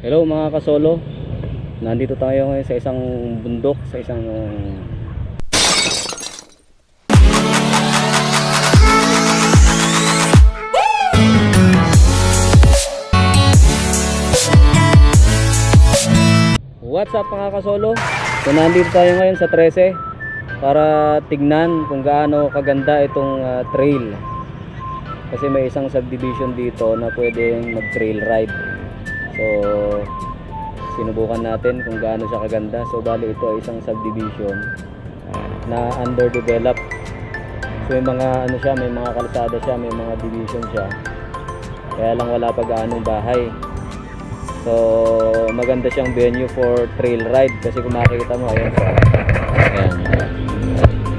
Hello mga kasolo. Nandito tayo ngayon sa isang bundok, sa isang What's up mga kasolo? So nandito tayo ngayon sa 13 para tignan kung gaano kaganda itong trail. Kasi may isang subdivision dito na pwedeng mag-trail ride. So sinubukan natin kung gaano siya kaganda. So bali ito ay isang subdivision na underdeveloped. So may mga ano siya, may mga kalsada siya, may mga division siya. Kaya lang wala pa gaanong bahay. So maganda siyang venue for trail ride kasi kung makikita mo ayan siya.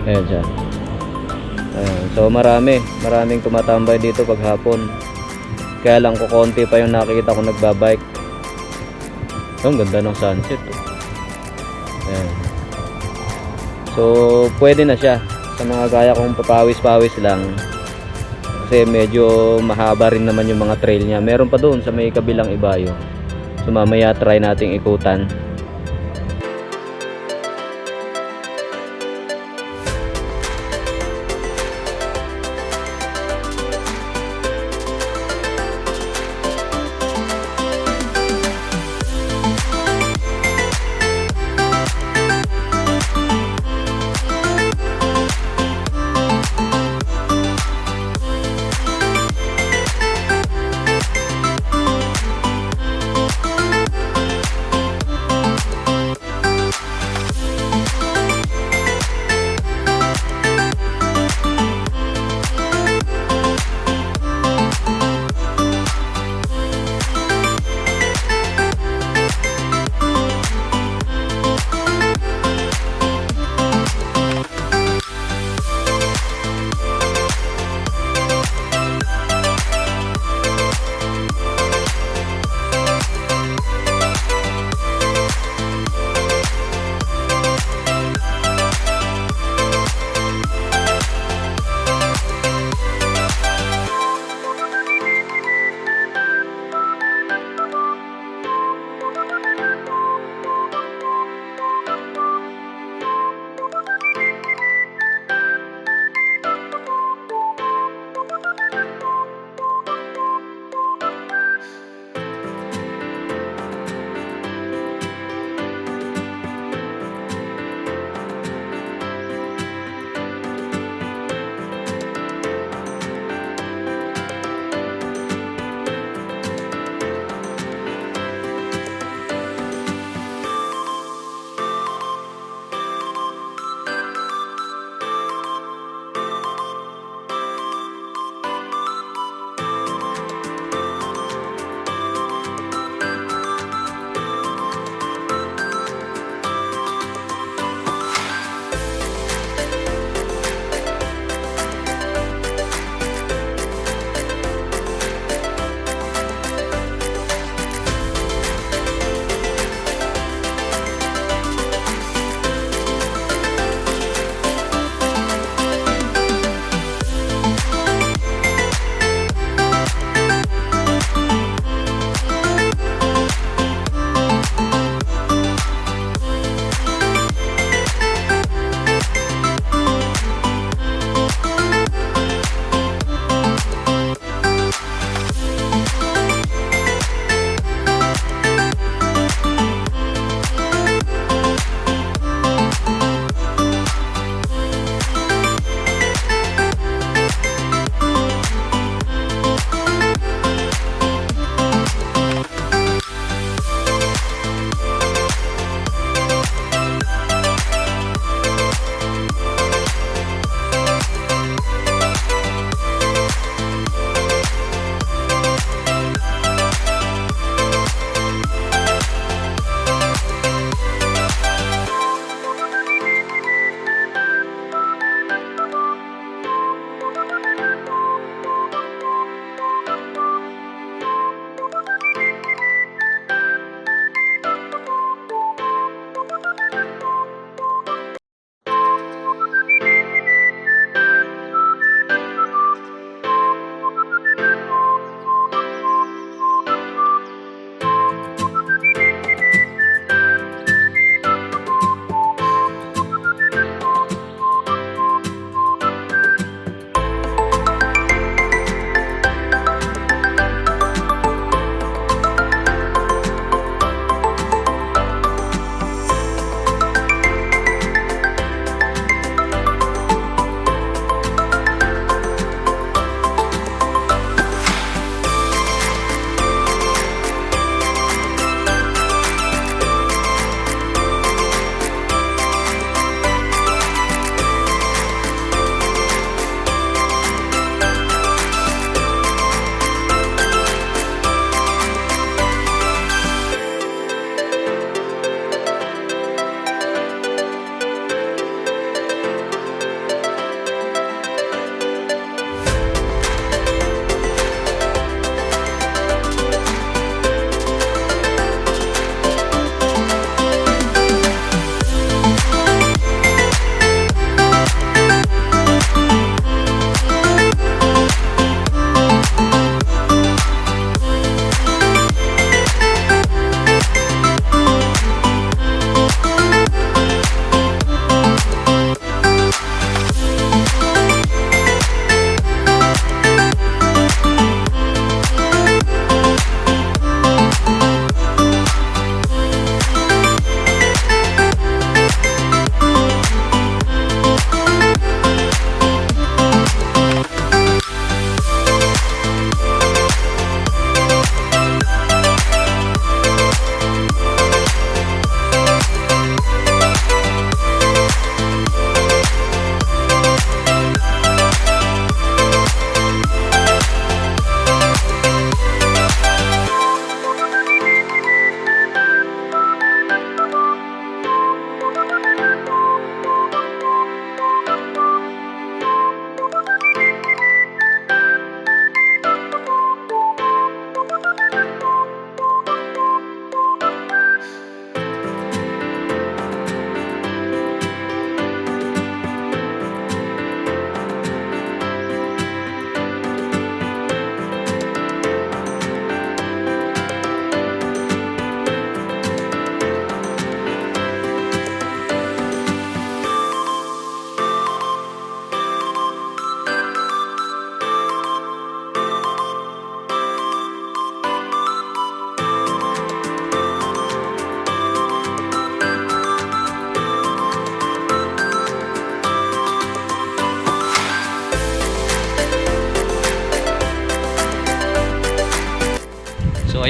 Ayan siya. Ayan. So maraming tumatambay dito pag hapon. Kaya lang kukonti pa yung nakikita ko nagbabike. So, ang ganda ng sunset. Ayan. So pwede na siya sa mga gaya kong papawis-pawis lang. Kasi medyo mahaba rin naman yung mga trail niya. Meron pa doon sa may kabilang ibayo. So mamaya try nating ikutan.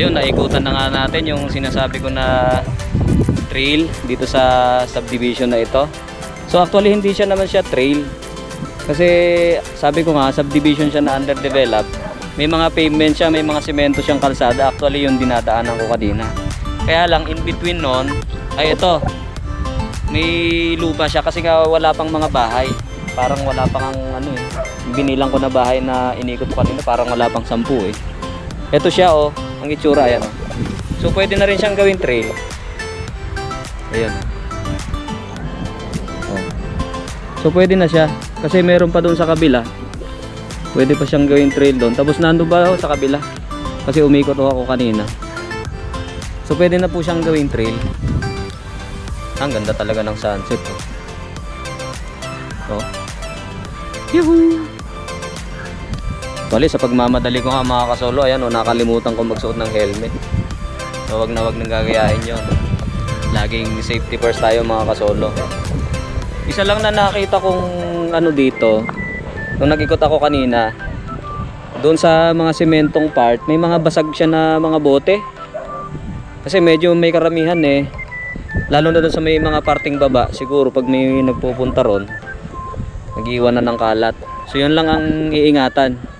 ayun, naikutan na nga natin yung sinasabi ko na trail dito sa subdivision na ito. So actually hindi siya naman siya trail, kasi sabi ko nga subdivision siya na underdeveloped. May mga pavement siya, may mga semento siyang kalsada. Actually yung dinadaanan ko kanina. Kaya lang in between nun ay ito, may lupa siya kasi nga wala pang mga bahay. Parang wala pang ano eh, binilang ko na bahay na inikot ko kanina, parang wala pang 10 eh. Ito siya oh, ang itsura ayan oh. So pwede na rin siyang gawing trail. Ayan. Oh. So pwede na siya kasi meron pa doon sa kabila. Pwede pa siyang gawing trail doon. Tapos nandoon ba ako sa kabila? Kasi umikot ako kanina. So pwede na po siyang gawing trail. Ang ganda talaga ng sunset oh. Oh. Yuhu! Actually, sa pagmamadali ko nga mga kasolo, ayan o, nakalimutan ko magsuot ng helmet. So wag nang gagayahin yun. Laging safety first tayo mga kasolo. Isa lang na nakita kong ano dito, nung nag-ikot ako kanina, doon sa mga sementong part, may mga basag siya na mga bote. Kasi medyo may karamihan eh. Lalo na doon sa may mga parting baba, siguro pag may nagpupunta ron, nag-iwan na ng kalat. So yun lang ang iingatan.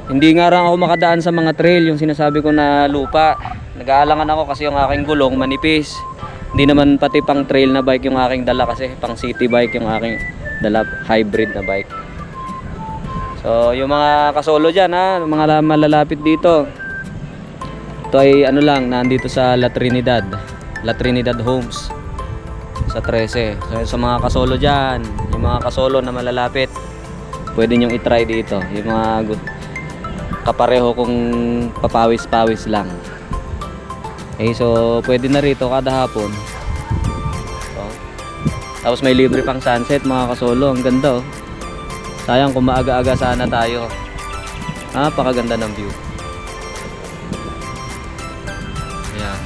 Hindi nga rin ako makadaan sa mga trail, yung sinasabi ko na lupa. Nag-aalangan ako kasi yung aking gulong manipis. Hindi naman pati pang trail na bike yung aking dala, kasi pang city bike yung aking dala, hybrid na bike. So yung mga kasolo dyan ha, mga malalapit dito, ito ay ano lang, nandito sa Latri Homes sa 13. So sa mga kasolo dyan, yung mga kasolo na malalapit, pwede nyong itry dito. Yung mga kapareho kung papawis-pawis lang. Okay, so pwede na rito kada hapon. So, tapos may libre pang sunset mga kasolo. Ang ganda oh. Sayang kung maaga-aga sana tayo. Napakaganda ng view. Ayan.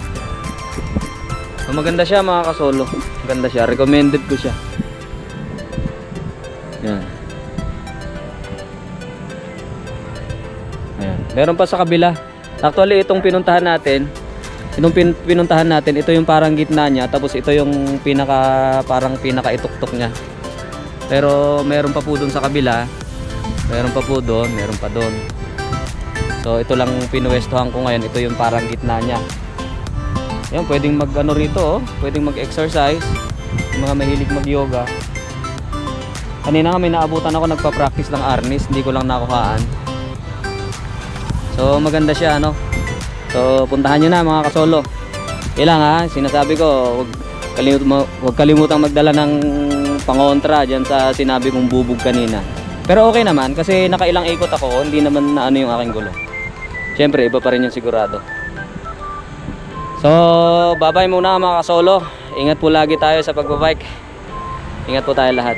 So, maganda siya mga kasolo. Maganda siya. Recommended ko siya. Ayan. Ayan. Meron pa sa kabila. Actually itong pinuntahan natin, ito yung parang gitna niya, tapos ito yung parang pinaka ituktok niya. Pero meron pa po doon sa kabila. Meron pa po doon, meron pa doon. So ito lang pinuwestohan ko ngayon, ito yung parang gitna niya. Ayan, pwedeng mag ano rito oh, pwedeng mag-exercise. Yung mga mahilig mag-yoga. Kanina nga may naabutan ako nagpa-practice ng arnis, hindi ko lang nakuhaan. So maganda siya ano. So puntahan nyo na mga kasolo. Ilang ha, sinasabi ko, huwag kalimutang magdala ng pangontra dyan sa sinabi kong bubog kanina. Pero okay naman kasi nakailang ikot ako, hindi naman na ano yung aking gulo. Siyempre iba pa rin yung sigurado. So bye bye muna mga kasolo. Ingat po lagi tayo sa pagbabike. Ingat po tayo lahat.